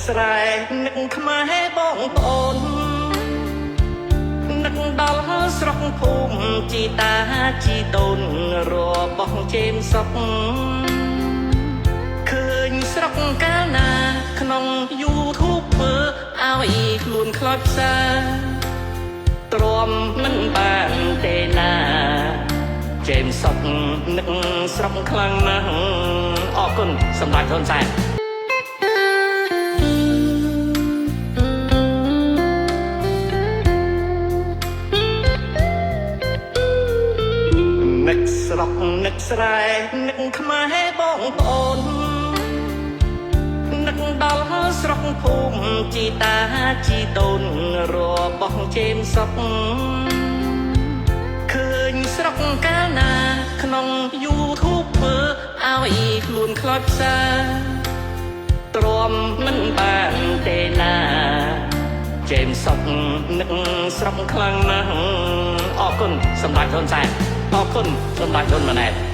ស្រែនឹកខ្មែរបងប្អូននឹកដល់ស្រុកភូមិជីតាជីដូនរបស់ជេមសុកឃើញស្រុកកាលណាក្នុង YouTube ធ្វើឲ្យខ្លួនខ្លោចផ្សាទ្រាំមិនបានទេណាជេមសុកនឹកស្រុកខ្លាំងណាស់អរគុណសម្រាប់ខ្លួនសែននឹកស្រុកនឹកស្រែនឹកខ្មែរបងប្អូននឹកដល់ស្រុកភូមិជីតាជីដូនរបស់ជេមសុកឃើញស្រុកកាលណាក្នុង YouTube ធ្វើឲ្យខ្លួនខ្លោចផ្សាទ្រាំមិនបានទេណាជេមសុកនឹកស្រុកខ្លាំងណាស់អរគុណសម្រាប់ខ្លួនសែនអរគុណសម្រាប់ខ្លួនម៉ណែត